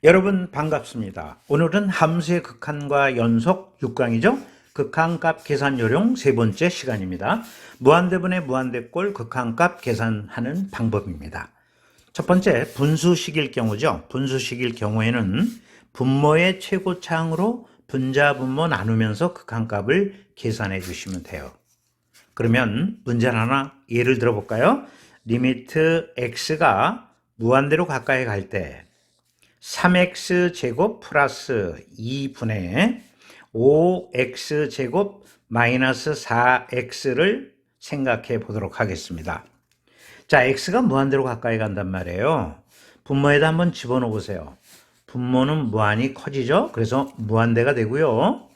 여러분 반갑습니다. 오늘은 함수의 극한과 연속 6강이죠. 극한값 계산 요령 세 번째 시간입니다. 무한대분의 무한대꼴 극한값 계산하는 방법입니다. 첫 번째, 분수식일 경우죠. 분수식일 경우에는 분모의 최고차항으로 분자 분모 나누면서 극한값을 계산해 주시면 돼요. 그러면 문제 하나 예를 들어 볼까요? 리미트 x가 무한대로 가까이 갈 때 3x제곱 플러스 2분의 5x제곱 마이너스 4x를 생각해 보도록 하겠습니다. 자, x가 무한대로 가까이 간단 말이에요. 분모에다 한번 집어넣어 보세요. 분모는 무한히 커지죠? 그래서 무한대가 되고요.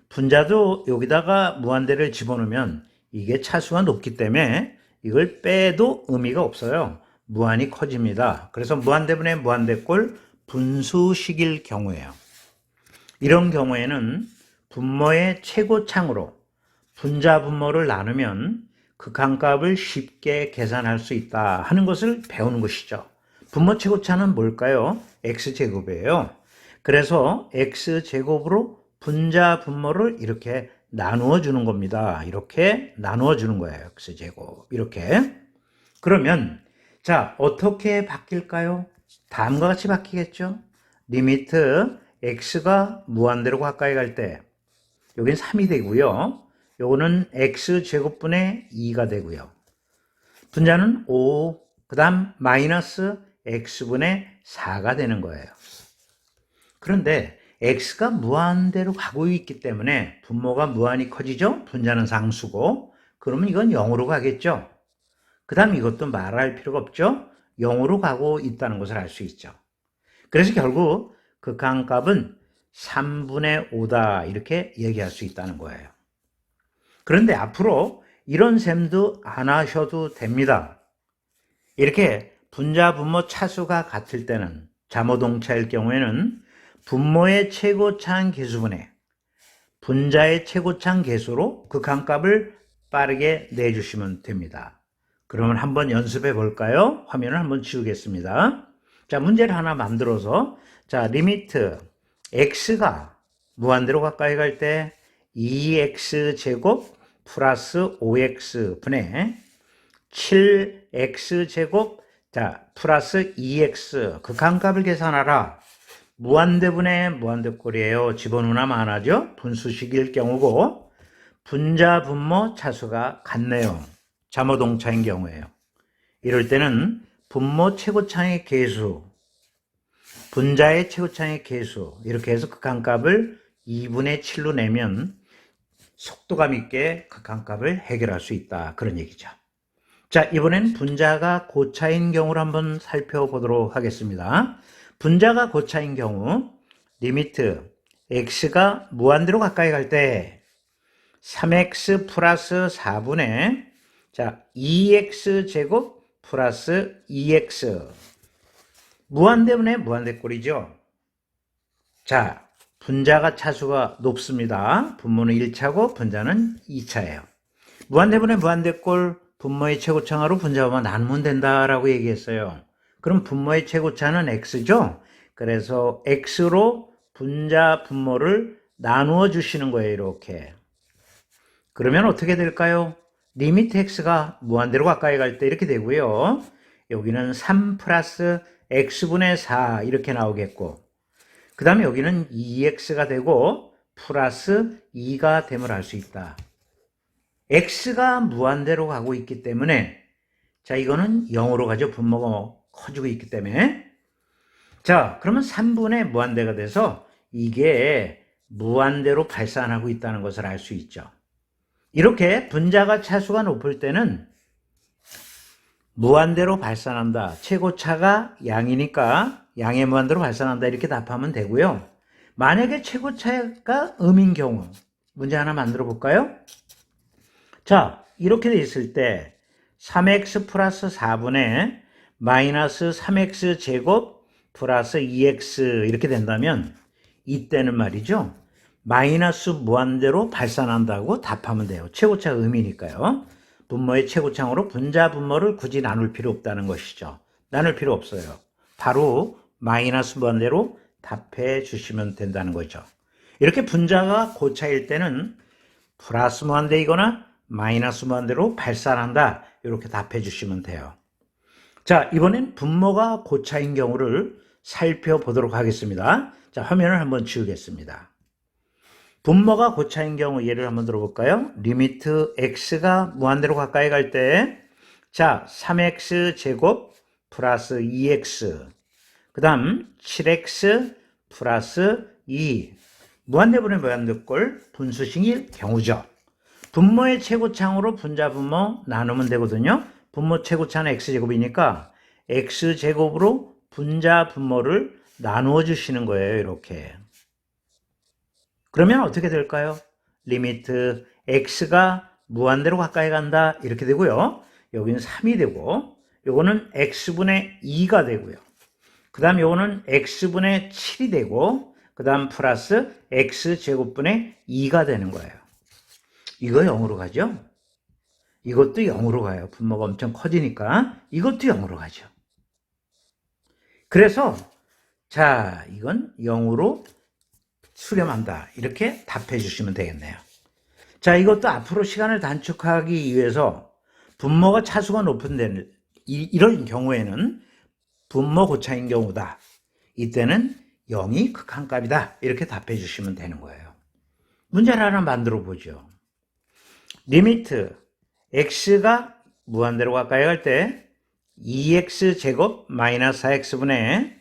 분자도 여기다가 무한대를 집어넣으면 이게 차수가 높기 때문에 이걸 빼도 의미가 없어요. 무한히 커집니다. 그래서 무한대분의 무한대꼴 분수식일 경우에요. 이런 경우에는 분모의 최고창으로 분자 분모를 나누면 극한값을 쉽게 계산할 수 있다 하는 것을 배우는 것이죠. 분모 최고차는 뭘까요? x제곱이에요. 그래서 x제곱으로 분자 분모를 이렇게 나누어 주는 겁니다. 이렇게 나누어 주는 거예요. x제곱 이렇게. 그러면 자, 어떻게 바뀔까요? 다음과 같이 바뀌겠죠. 리미트 x가 무한대로 가까이 갈 때 여긴 3이 되고요. 요거는 x제곱분의 2가 되고요. 분자는 5, 그 다음 마이너스 x분의 4가 되는 거예요. 그런데 x가 무한대로 가고 있기 때문에 분모가 무한히 커지죠. 분자는 상수고 그러면 이건 0으로 가겠죠. 그 다음 이것도 말할 필요가 없죠. 0으로 가고 있다는 것을 알 수 있죠. 그래서 결국 극한값은 3분의 5다 이렇게 얘기할 수 있다는 거예요. 그런데 앞으로 이런 셈도 안 하셔도 됩니다. 이렇게 분자 분모 차수가 같을 때는 자모동차일 경우에는 분모의 최고차항 계수분의 분자의 최고차항 계수로 극한값을 빠르게 내주시면 됩니다. 그러면 한번 연습해 볼까요? 화면을 한번 지우겠습니다. 자, 문제를 하나 만들어서 자, 리미트 x가 무한대로 가까이 갈 때 2x제곱 플러스 5x 분의 7x제곱 자, 플러스 2x 극한값을 계산하라. 무한대분의 무한대꼴이에요. 집어넣으나 마나죠? 분수식일 경우고 분자 분모 차수가 같네요. 자모동차인 경우에요. 이럴 때는 분모 최고차의 계수, 분자의 최고차의 계수 이렇게 해서 극한값을 2분의 7로 내면 속도감 있게 극한값을 해결할 수 있다. 그런 얘기죠. 자, 이번엔 분자가 고차인 경우를 한번 살펴보도록 하겠습니다. 분자가 고차인 경우 리미트 x가 무한대로 가까이 갈 때 3x 플러스 4분의 자, 2x제곱 플러스 2x 무한대분의 무한대꼴이죠. 자, 분자가 차수가 높습니다. 분모는 1차고 분자는 2차예요. 무한대분의 무한대꼴 분모의 최고차로 분자만 나누면 된다라고 얘기했어요. 그럼 분모의 최고차는 x죠. 그래서 x로 분자 분모를 나누어 주시는 거예요. 이렇게. 그러면 어떻게 될까요? 리미트 x가 무한대로 가까이 갈 때 이렇게 되고요. 여기는 3 플러스 x분의 4 이렇게 나오겠고 그 다음에 여기는 2x가 되고 플러스 2가 됨을 알 수 있다. x가 무한대로 가고 있기 때문에 자, 이거는 0으로 가죠. 분모가 커지고 있기 때문에 자, 그러면 3분의 무한대가 돼서 이게 무한대로 발산하고 있다는 것을 알 수 있죠. 이렇게 분자가 차수가 높을 때는 무한대로 발산한다. 최고차가 양이니까 양의 무한대로 발산한다. 이렇게 답하면 되고요. 만약에 최고차가 음인 경우 문제 하나 만들어 볼까요? 자, 이렇게 돼 있을 때 3x 플러스 4분의 마이너스 3x 제곱 플러스 2x 이렇게 된다면 이때는 말이죠. 마이너스 무한대로 발산한다고 답하면 돼요. 최고차 음이니까요. 분모의 최고차항으로 분자 분모를 굳이 나눌 필요 없다는 것이죠. 나눌 필요 없어요. 바로 마이너스 무한대로 답해 주시면 된다는 거죠. 이렇게 분자가 고차일 때는 플러스 무한대이거나 마이너스 무한대로 발산한다. 이렇게 답해 주시면 돼요. 자, 이번엔 분모가 고차인 경우를 살펴보도록 하겠습니다. 자, 화면을 한번 지우겠습니다. 분모가 고차인 경우 예를 한번 들어볼까요? 리미트 x가 무한대로 가까이 갈 때, 자, 3x 제곱 플러스 2x, 그 다음 7x 플러스 2, 무한대분의 무한대꼴 분수식일 경우죠. 분모의 최고창으로 분자 분모 나누면 되거든요. 분모 최고차는 x제곱이니까 x제곱으로 분자 분모를 나누어 주시는 거예요. 이렇게. 그러면 어떻게 될까요? 리미트 x가 무한대로 가까이 간다. 이렇게 되고요. 여기는 3이 되고, 요거는 x분의 2가 되고요. 그 다음 요거는 x분의 7이 되고, 그 다음 플러스 x제곱분의 2가 되는 거예요. 이거 0으로 가죠? 이것도 0으로 가요. 분모가 엄청 커지니까 이것도 0으로 가죠. 그래서 자, 이건 0으로 수렴한다. 이렇게 답해 주시면 되겠네요. 자, 이것도 앞으로 시간을 단축하기 위해서 분모가 차수가 높은 데는 이런 경우에는 분모 고차인 경우다. 이때는 0이 극한값이다. 이렇게 답해 주시면 되는 거예요. 문제를 하나 만들어 보죠. 리미트 x가 무한대로 가까이 갈 때 2x 제곱 마이너스 4x분의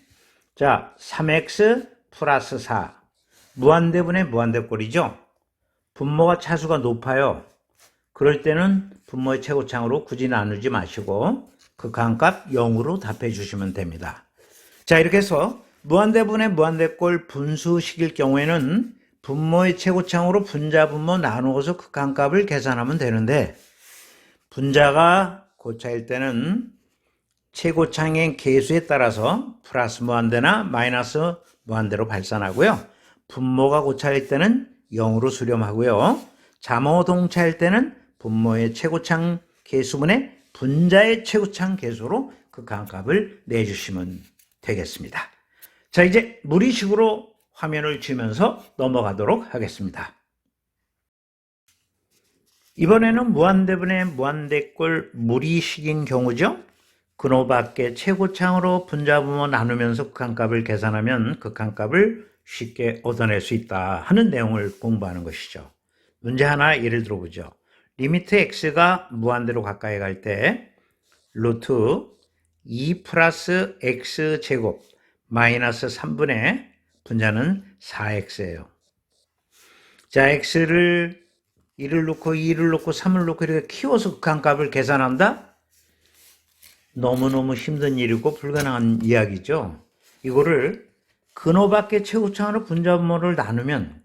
자 3x 플러스 4 무한대분의 무한대꼴이죠. 분모가 차수가 높아요. 그럴 때는 분모의 최고창으로 굳이 나누지 마시고 극한값 0으로 답해 주시면 됩니다. 자, 이렇게 해서 무한대분의 무한대꼴 분수식일 경우에는 분모의 최고창으로 분자 분모 나누어서 극한값을 계산하면 되는데, 분자가 고차일 때는 최고창의 계수에 따라서 플러스 무한대나 마이너스 무한대로 발산하고요. 분모가 고차일 때는 0으로 수렴하고요. 자모동차일 때는 분모의 최고창 계수분의 분자의 최고창 계수로 극한값을 내주시면 되겠습니다. 자, 이제 무리식으로 화면을 지으면서 넘어가도록 하겠습니다. 이번에는 무한대분의 무한대꼴 무리식인 경우죠. 근호 밖의 최고창으로 분자 분모 나누면서 극한값을 계산하면 극한값을 쉽게 얻어낼 수 있다 하는 내용을 공부하는 것이죠. 문제 하나 예를 들어보죠. 리미트 x가 무한대로 가까이 갈 때 루트 2 플러스 x 제곱 마이너스 3분의 분자는 4x예요. 자, x를 1을 놓고 2를 놓고 3을 놓고 이렇게 키워서 극한값을 계산한다? 너무너무 힘든 일이고 불가능한 이야기죠. 이거를 근호 밖의 최고창으로 분자 분모를 나누면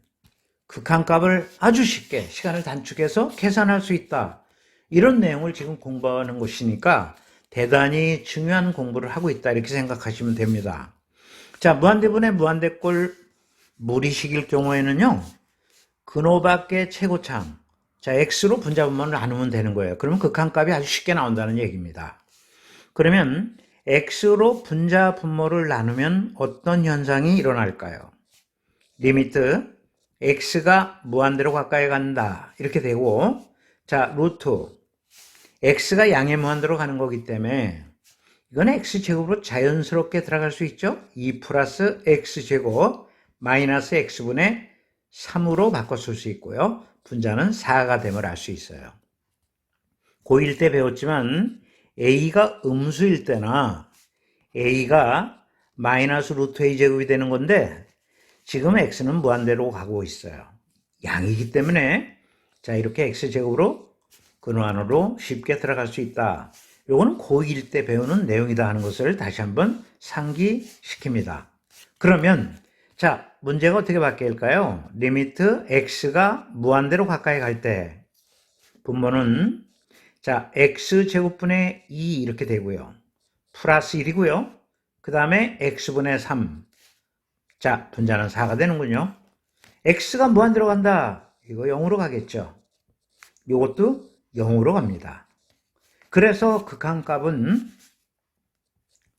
극한값을 아주 쉽게 시간을 단축해서 계산할 수 있다. 이런 내용을 지금 공부하는 것이니까 대단히 중요한 공부를 하고 있다. 이렇게 생각하시면 됩니다. 자, 무한대분의 무한대꼴 무리식일 경우에는요. 근호 밖의 최고창, 자, x로 분자 분모를 나누면 되는 거예요. 그러면 극한값이 아주 쉽게 나온다는 얘기입니다. 그러면 x로 분자 분모를 나누면 어떤 현상이 일어날까요? 리미트 x가 무한대로 가까이 간다. 이렇게 되고, 자, 루트 x가 양의 무한대로 가는 거기 때문에 이건 x제곱으로 자연스럽게 들어갈 수 있죠? 2 플러스 x제곱 마이너스 x분의 3으로 바꿔 쓸 수 있고요. 분자는 4가 됨을 알 수 있어요. 고1 때 배웠지만 a가 음수일 때나 a가 마이너스 루트 a 제곱이 되는 건데 지금 x는 무한대로 가고 있어요. 양이기 때문에 자, 이렇게 x제곱으로 근호 안으로 쉽게 들어갈 수 있다. 요거는 고1 때 배우는 내용이다 하는 것을 다시 한번 상기시킵니다. 그러면 자, 문제가 어떻게 바뀔까요? 리미트 x가 무한대로 가까이 갈 때 분모는 자, x제곱분의 2 이렇게 되고요. 플러스 1이고요. 그 다음에 x분의 3. 자, 분자는 4가 되는군요. x가 무한대로 간다. 이거 0으로 가겠죠. 이것도 0으로 갑니다. 그래서 극한값은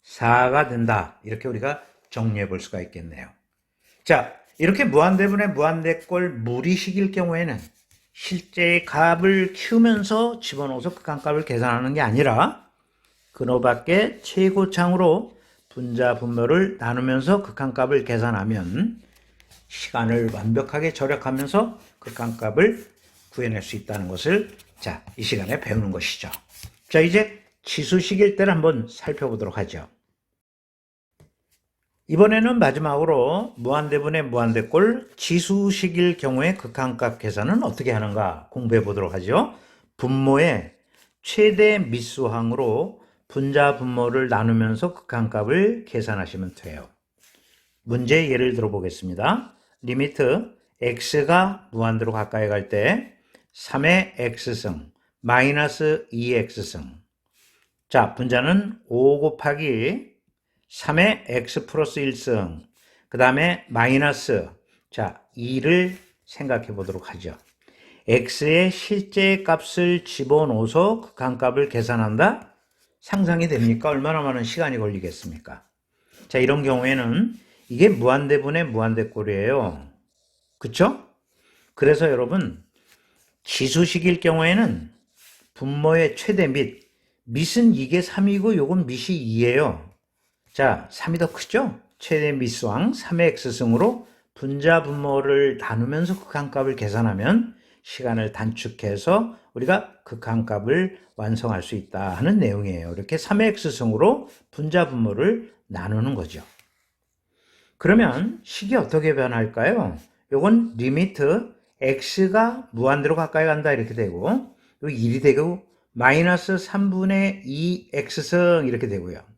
4가 된다. 이렇게 우리가 정리해 볼 수가 있겠네요. 자, 이렇게 무한대분의 무한대꼴 무리식일 경우에는 실제 값을 키우면서 집어넣어서 극한값을 계산하는 게 아니라 근호 밖에 최고창으로 분자 분모를 나누면서 극한값을 계산하면 시간을 완벽하게 절약하면서 극한값을 구해낼 수 있다는 것을 자, 이 시간에 배우는 것이죠. 자, 이제 치수식일 때를 한번 살펴보도록 하죠. 이번에는 마지막으로 무한대분의 무한대꼴 지수식일 경우에 극한값 계산은 어떻게 하는가 공부해 보도록 하죠. 분모의 최대 미수항으로 분자 분모를 나누면서 극한값을 계산하시면 돼요. 문제 예를 들어 보겠습니다. 리미트 x가 무한대로 가까이 갈 때 3의 x승 마이너스 2x승. 자, 분자는 5 곱하기 3의 x 플러스 1승, 그 다음에 마이너스, 자, 2를 생각해 보도록 하죠. x의 실제 값을 집어넣어서 극한값을 계산한다? 상상이 됩니까? 얼마나 많은 시간이 걸리겠습니까? 자, 이런 경우에는 이게 무한대분의 무한대꼴이에요. 그쵸? 그래서 여러분, 지수식일 경우에는 분모의 최대 밑은 이게 3이고 요건 밑이 2예요. 자, 3이 더 크죠? 최대 미수항 3의 x승으로 분자 분모를 나누면서 극한값을 계산하면 시간을 단축해서 우리가 극한값을 완성할 수 있다 하는 내용이에요. 이렇게 3의 x승으로 분자 분모를 나누는 거죠. 그러면 식이 어떻게 변할까요? 요건 리미트 x가 무한대로 가까이 간다 이렇게 되고 요 1이 되고 마이너스 3분의 2 x승 이렇게 되고요.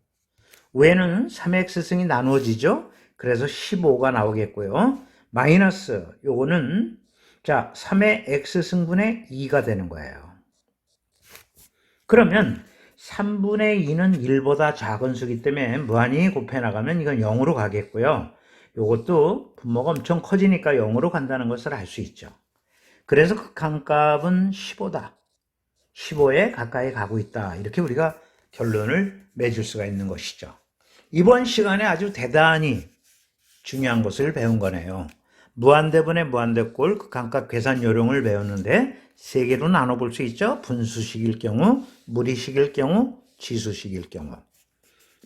위에는 3x승이 나누어지죠. 그래서 15가 나오겠고요. 마이너스 요거는 자 3의 x승분의 2가 되는 거예요. 그러면 3분의 2는 1보다 작은 수기 때문에 무한히 곱해 나가면 이건 0으로 가겠고요. 요것도 분모가 엄청 커지니까 0으로 간다는 것을 알 수 있죠. 그래서 극한값은 15다. 15에 가까이 가고 있다. 이렇게 우리가 결론을 맺을 수가 있는 것이죠. 이번 시간에 아주 대단히 중요한 것을 배운 거네요. 무한대분의 무한대꼴 극한값 계산 요령을 배웠는데 세 개로 나눠볼 수 있죠. 분수식일 경우, 무리식일 경우, 지수식일 경우.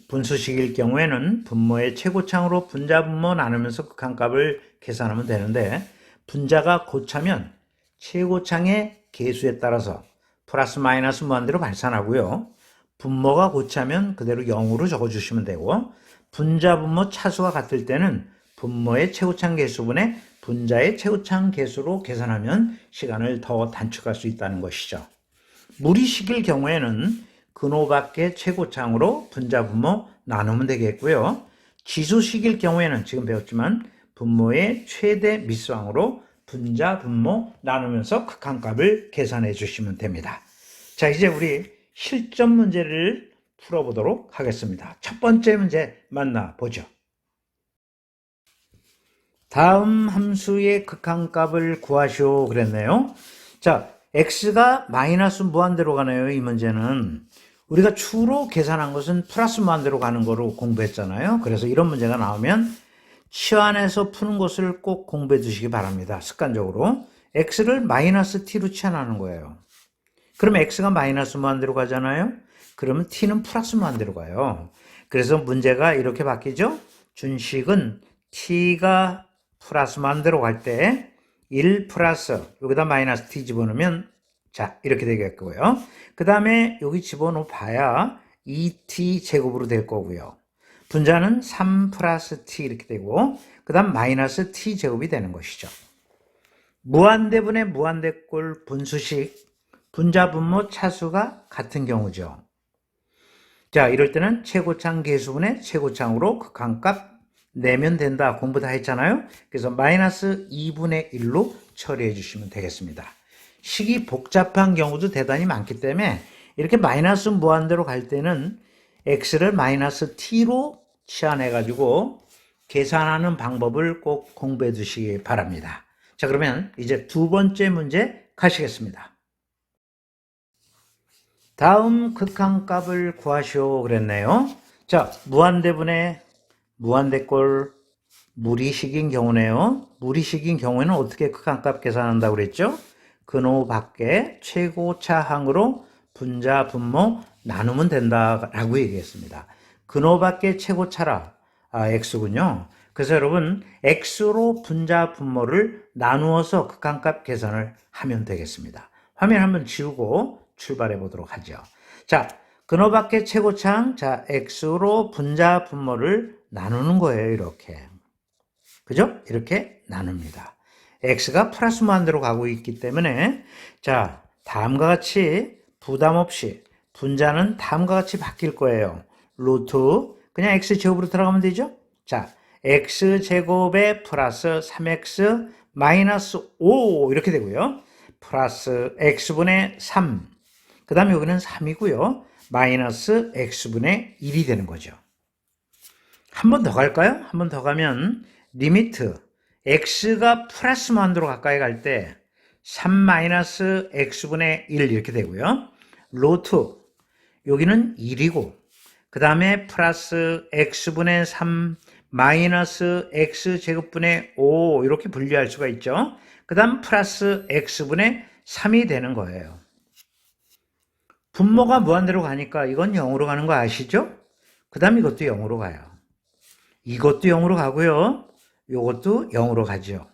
분수식일 경우에는 분모의 최고창으로 분자 분모 나누면서 극한값을 계산하면 되는데 분자가 고차면 최고창의 개수에 따라서 플러스 마이너스 무한대로 발산하고요. 분모가 고차면 그대로 0으로 적어주시면 되고 분자 분모 차수가 같을 때는 분모의 최고창 개수분의 분자의 최고창 개수로 계산하면 시간을 더 단축할 수 있다는 것이죠. 무리식일 경우에는 근호 밖에 최고창으로 분자 분모 나누면 되겠고요. 지수식일 경우에는 지금 배웠지만 분모의 최대 미수항으로 분자 분모 나누면서 극한값을 계산해 주시면 됩니다. 자, 이제 우리 실전 문제를 풀어보도록 하겠습니다. 첫 번째 문제 만나보죠. 다음 함수의 극한값을 구하시오 그랬네요. 자, x가 마이너스 무한대로 가네요. 이 문제는 우리가 추로 계산한 것은 플러스 무한대로 가는 거로 공부했잖아요. 그래서 이런 문제가 나오면 치환해서 푸는 것을 꼭 공부해 두시기 바랍니다. 습관적으로 x를 마이너스 t로 치환하는 거예요. 그러면 x가 마이너스 무한대로 가잖아요. 그러면 t는 플러스 무한대로 가요. 그래서 문제가 이렇게 바뀌죠. 준식은 t가 플러스 무한대로 갈 때 1 플러스 여기다 마이너스 t 집어넣으면 자 이렇게 되겠고요. 그 다음에 여기 집어넣어 봐야 2t 제곱으로 될 거고요. 분자는 3 플러스 t 이렇게 되고 그 다음 마이너스 t 제곱이 되는 것이죠. 무한대분의 무한대꼴 분수식 분자 분모 차수가 같은 경우죠. 자, 이럴 때는 최고창 개수분의 최고창으로 극한값 내면 된다. 공부 다 했잖아요. 그래서 마이너스 2분의 1로 처리해 주시면 되겠습니다. 식이 복잡한 경우도 대단히 많기 때문에 이렇게 마이너스 무한대로 갈 때는 x를 마이너스 t로 치환해 가지고 계산하는 방법을 꼭 공부해 두시기 바랍니다. 자, 그러면 이제 두 번째 문제 가시겠습니다. 다음 극한값을 구하시오 그랬네요. 자, 무한대분의 무한대꼴 무리식인 경우네요. 무리식인 경우에는 어떻게 극한값 계산한다고 그랬죠? 근호 밖에 최고차항으로 분자, 분모 나누면 된다라고 얘기했습니다. 근호 밖에 최고차라, x군요. 그래서 여러분, x로 분자, 분모를 나누어서 극한값 계산을 하면 되겠습니다. 화면 한번 지우고 출발해 보도록 하죠. 자, 근호 밖에 최고차항, 자, x로 분자, 분모를 나누는 거예요, 이렇게. 그죠? 이렇게 나눕니다. x가 플러스 무한대로 가고 있기 때문에 자, 다음과 같이 부담 없이 분자는 다음과 같이 바뀔 거예요. 루트 그냥 x제곱으로 들어가면 되죠? 자, x제곱에 플러스 3x 마이너스 5 이렇게 되고요. 플러스 x분의 3 그 다음에 여기는 3이고요. 마이너스 x분의 1이 되는 거죠. 한 번 더 갈까요? 한 번 더 가면 리미트 x가 플러스 무한대로 가까이 갈 때 3 마이너스 x분의 1 이렇게 되고요. 루트 여기는 1이고 그 다음에 플러스 x분의 3 마이너스 x제곱분의 5 이렇게 분리할 수가 있죠. 그 다음 플러스 x분의 3이 되는 거예요. 분모가 무한대로 가니까 이건 0으로 가는 거 아시죠? 그 다음 이것도 0으로 가요. 이것도 0으로 가고요. 이것도 0으로 가죠.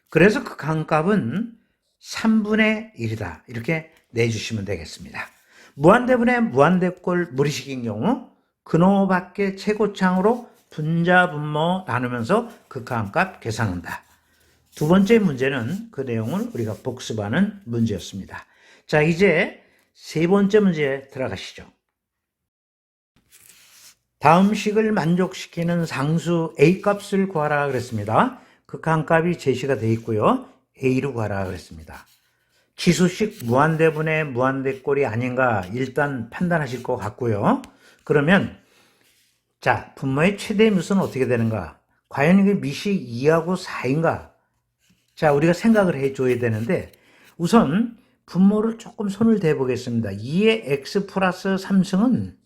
그래서 극한값은 3분의 1이다. 이렇게 내주시면 되겠습니다. 무한대분의 무한대꼴 무리식인 경우 근호 밖에 최고차항으로 분자, 분모 나누면서 극한값 계산한다. 두 번째 문제는 그 내용을 우리가 복습하는 문제였습니다. 자, 이제 세 번째 문제에 들어가시죠. 다음 식을 만족시키는 상수 A값을 구하라 그랬습니다. 극한값이 제시가 되어 있고요. A로 구하라 그랬습니다. 지수식 무한대분의 무한대꼴이 아닌가 일단 판단하실 것 같고요. 그러면 자, 분모의 최대 미수는 어떻게 되는가? 과연 이게 미시 2하고 4인가? 자, 우리가 생각을 해줘야 되는데 우선 분모를 조금 손을 대보겠습니다. 2의 x 플러스 3승은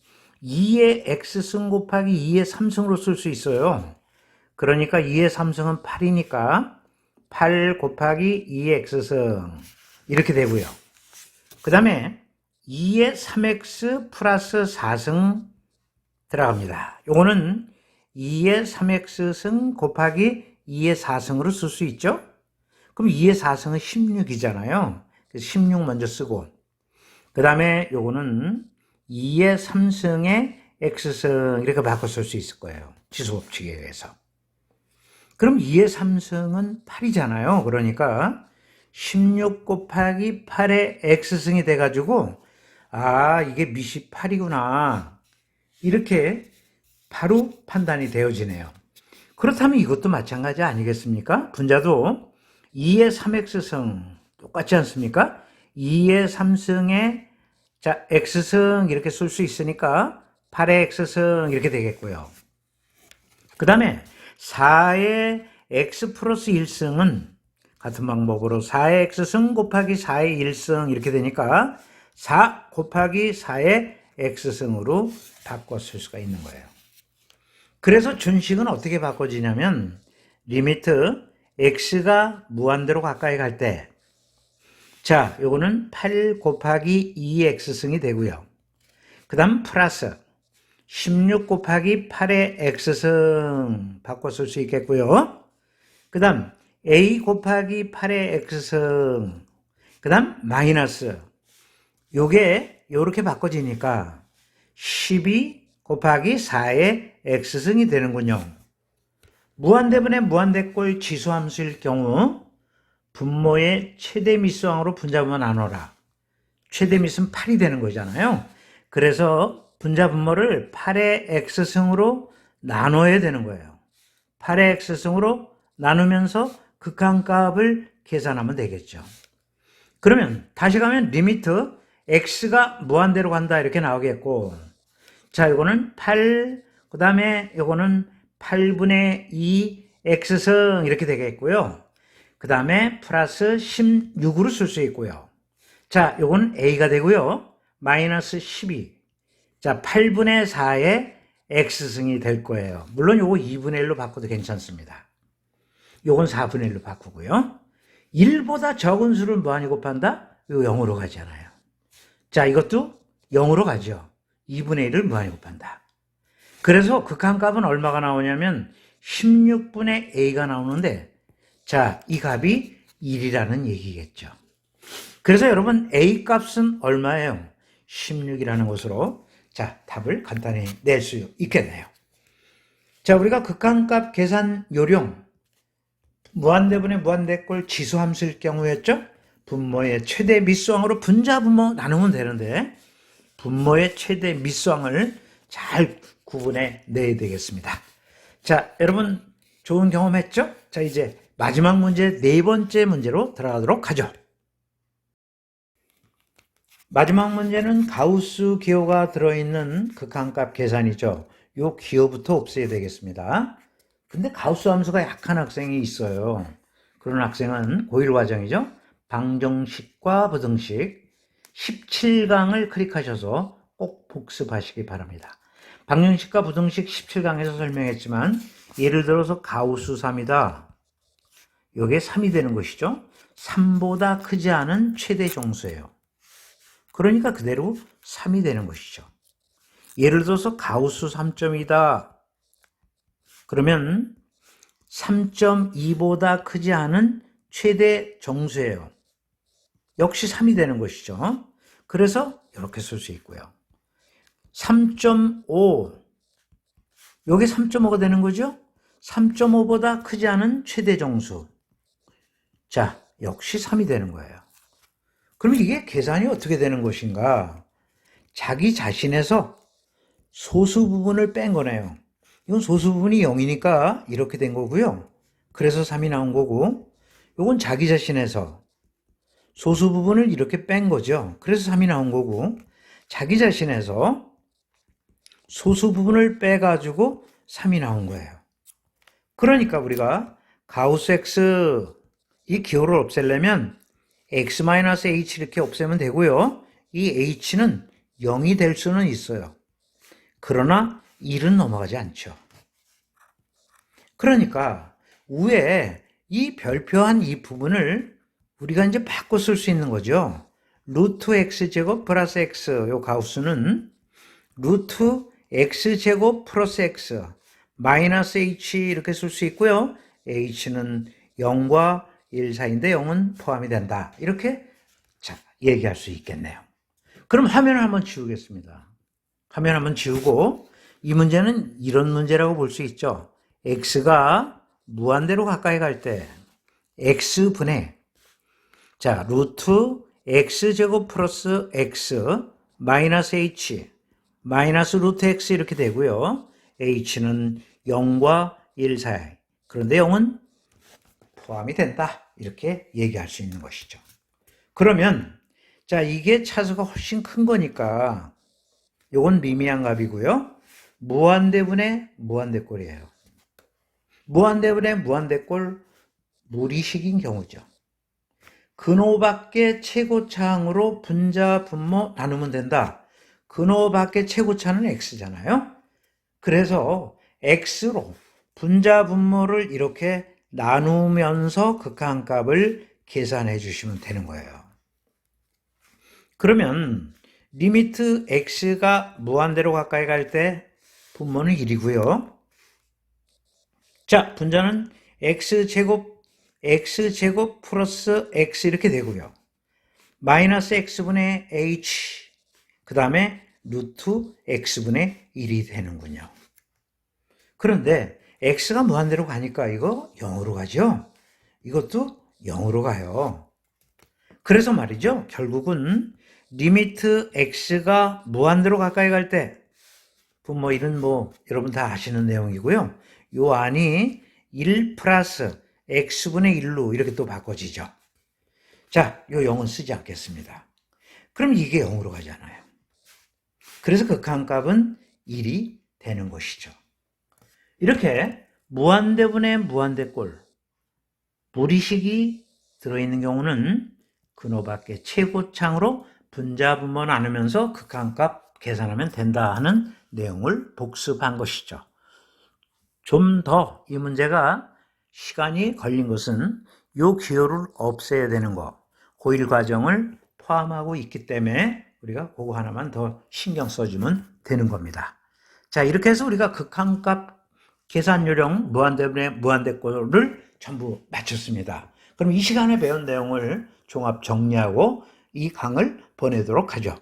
2의 x승 곱하기 2의 3승으로 쓸 수 있어요. 그러니까 2의 3승은 8이니까 8 곱하기 2의 x승 이렇게 되고요. 그 다음에 2의 3x 플러스 4승 들어갑니다. 요거는 2의 3x승 곱하기 2의 4승으로 쓸 수 있죠. 그럼 2의 4승은 16이잖아요. 그래서 16 먼저 쓰고 그 다음에 요거는 2의 3승의 x승 이렇게 바꿔 쓸 수 있을 거예요. 지수법칙에 의해서. 그럼 2의 3승은 8이잖아요. 그러니까 16 곱하기 8의 x승이 돼가지고 이게 미시 8이구나. 이렇게 바로 판단이 되어지네요. 그렇다면 이것도 마찬가지 아니겠습니까? 분자도 2의 3x승 똑같지 않습니까? 2의 3승의 자, x승 이렇게 쓸 수 있으니까 8의 x승 이렇게 되겠고요. 그 다음에 4의 x 플러스 1승은 같은 방법으로 4의 x승 곱하기 4의 1승 이렇게 되니까 4 곱하기 4의 x승으로 바꿔 쓸 수가 있는 거예요. 그래서 준식은 어떻게 바꿔지냐면 리미트 x가 무한대로 가까이 갈 때 자, 요거는 8 곱하기 2x승이 되고요. 그 다음 플러스 16 곱하기 8의 x승 바꿔 쓸 수 있겠고요. 그 다음 a 곱하기 8의 x승 그 다음 마이너스 요게 요렇게 바꿔지니까 12 곱하기 4의 x승이 되는군요. 무한대분의 무한대꼴 지수함수일 경우 분모의 최대 미수항으로 분자분모 나눠라. 최대 미수는 8이 되는 거잖아요. 그래서 분자 분모를 8의 x승으로 나눠야 되는 거예요. 8의 x승으로 나누면서 극한값을 계산하면 되겠죠. 그러면 다시 가면 리미트 x가 무한대로 간다 이렇게 나오겠고 자, 이거는 8, 그 다음에 이거는 8분의 2 x승 이렇게 되겠고요. 그 다음에 플러스 16으로 쓸 수 있고요. 자, 요건 a가 되고요. 마이너스 12. 자, 8분의 4의 x승이 될 거예요. 물론 요거 2분의 1로 바꿔도 괜찮습니다. 요건 4분의 1로 바꾸고요. 1보다 적은 수를 무한히 곱한다? 이거 0으로 가잖아요. 자, 이것도 0으로 가죠. 2분의 1을 무한히 곱한다. 그래서 극한값은 얼마가 나오냐면 16분의 a가 나오는데, 자, 이 값이 1이라는 얘기겠죠. 그래서 여러분 a 값은 얼마예요? 16이라는 것으로 자, 답을 간단히 낼 수 있겠네요. 자, 우리가 극한값 계산 요령, 무한대분의 무한대꼴 지수함수일 경우였죠? 분모의 최대 밑수항으로 분자 분모 나누면 되는데, 분모의 최대 밑수항을 잘 구분해 내야 되겠습니다. 자, 여러분 좋은 경험했죠? 자, 이제 마지막 문제, 네 번째 문제로 들어가도록 하죠. 마지막 문제는 가우스 기호가 들어있는 극한값 계산이죠. 요 기호부터 없애야 되겠습니다. 근데 가우스 함수가 약한 학생이 있어요. 그런 학생은 고1 과정이죠. 방정식과 부등식 17강을 클릭하셔서 꼭 복습하시기 바랍니다. 방정식과 부등식 17강에서 설명했지만, 예를 들어서 가우스 3이다. 이게 3이 되는 것이죠. 3보다 크지 않은 최대 정수예요. 그러니까 그대로 3이 되는 것이죠. 예를 들어서 가우스 3점이다. 그러면 3.2보다 크지 않은 최대 정수예요. 역시 3이 되는 것이죠. 그래서 이렇게 쓸 수 있고요. 3.5, 여기 3.5가 되는 거죠. 3.5보다 크지 않은 최대 정수. 자, 역시 3이 되는 거예요. 그럼 이게 계산이 어떻게 되는 것인가? 자기 자신에서 소수 부분을 뺀 거네요. 이건 소수 부분이 0이니까 이렇게 된 거고요. 그래서 3이 나온 거고, 이건 자기 자신에서 소수 부분을 이렇게 뺀 거죠. 그래서 3이 나온 거고, 자기 자신에서 소수 부분을 빼가지고 3이 나온 거예요. 그러니까 우리가 가우스 x 이 기호를 없애려면 x-h 이렇게 없애면 되고요. 이 h는 0이 될 수는 있어요. 그러나 1은 넘어가지 않죠. 그러니까 위에 이 별표한 이 부분을 우리가 이제 바꿔 쓸 수 있는 거죠. 루트 x제곱 플러스 x, 요 가우스는 루트 x제곱 플러스 x 마이너스 h 이렇게 쓸 수 있고요. h는 0과 1 사이인데 0은 포함이 된다. 이렇게 자, 얘기할 수 있겠네요. 그럼 화면을 한번 지우겠습니다. 화면 한번 지우고, 이 문제는 이런 문제라고 볼 수 있죠. x가 무한대로 가까이 갈 때 x분의, 자, 루트 x제곱 플러스 x 마이너스 h 마이너스 루트 x 이렇게 되고요. h는 0과 1 사이. 그런데 0은 포함이 된다. 이렇게 얘기할 수 있는 것이죠. 그러면 자, 이게 차수가 훨씬 큰 거니까 요건 미미한 값이고요. 무한대분의 무한대꼴이에요. 무한대분의 무한대꼴 무리식인 경우죠. 근호 밖의 최고차항으로 분자 분모 나누면 된다. 근호 밖의 최고차는 x잖아요. 그래서 x로 분자 분모를 이렇게 나누면서 극한값을 계산해 주시면 되는 거예요. 그러면 리미트 x가 무한대로 가까이 갈 때 분모는 1이고요. 자, 분자는 x제곱 플러스 x 이렇게 되고요. 마이너스 x분의 h, 그 다음에 루트 x분의 1이 되는군요. 그런데 x가 무한대로 가니까 이거 0으로 가죠? 이것도 0으로 가요. 그래서 말이죠. 결국은 리미트 x가 무한대로 가까이 갈 때 분모 1은 뭐 여러분 다 아시는 내용이고요. 요 안이 1 플러스 x분의 1로 이렇게 또 바꿔지죠. 자, 요 0은 쓰지 않겠습니다. 그럼 이게 0으로 가잖아요. 그래서 극한값은 1이 되는 것이죠. 이렇게 무한대분의 무한대꼴 무리식이 들어있는 경우는 근호 밖의 최고창으로 분자 분모 나누면서 극한값 계산하면 된다 하는 내용을 복습한 것이죠. 좀 더 이 문제가 시간이 걸린 것은 요 기호를 없애야 되는 거, 고일 과정을 포함하고 있기 때문에 우리가 그거 하나만 더 신경 써주면 되는 겁니다. 자, 이렇게 해서 우리가 극한값 계산 요령 무한대분의 무한대꼴을 전부 마쳤습니다. 그럼 이 시간에 배운 내용을 종합 정리하고 이 강을 보내도록 하죠.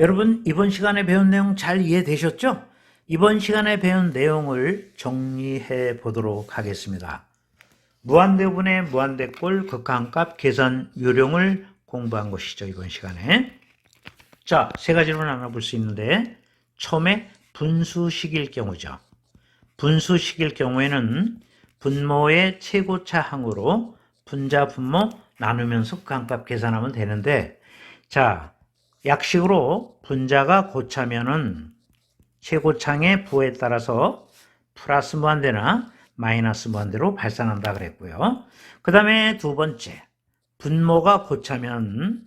여러분, 이번 시간에 배운 내용 잘 이해되셨죠? 이번 시간에 배운 내용을 정리해 보도록 하겠습니다. 무한대분의 무한대꼴 극한값 계산 요령을 공부한 것이죠, 이번 시간에. 자, 세 가지로 나눠볼 수 있는데, 처음에 분수식일 경우죠. 분수식일 경우에는 분모의 최고차 항으로 분자 분모 나누면서 극한값 계산하면 되는데, 자, 약식으로 분자가 고차면은 최고차의 부호에 따라서 플러스 무한대나 마이너스 무한대로 발산한다 그랬고요. 그 다음에 두 번째, 분모가 고차면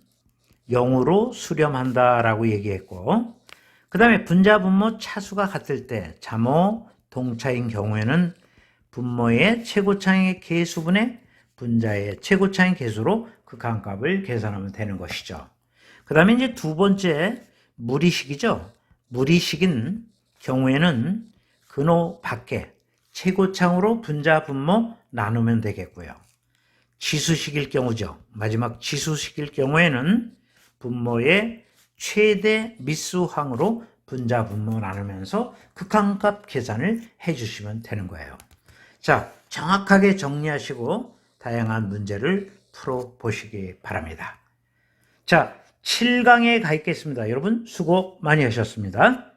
0으로 수렴한다라고 얘기했고, 그 다음에 분자 분모 차수가 같을 때 자모 동차인 경우에는 분모의 최고차의 개수분의 분자의 최고차의 개수로 극한값을 계산하면 되는 것이죠. 그 다음에 이제 두 번째 무리식이죠. 무리식인 경우에는 근호 밖에 최고차으로 분자 분모 나누면 되겠고요. 지수식일 경우죠. 마지막 지수식일 경우에는 분모의 최대 미수항으로 분자 분모 나누면서 극한값 계산을 해주시면 되는 거예요. 자, 정확하게 정리하시고 다양한 문제를 풀어보시기 바랍니다. 자, 7강에 가 있겠습니다. 여러분 수고 많이 하셨습니다.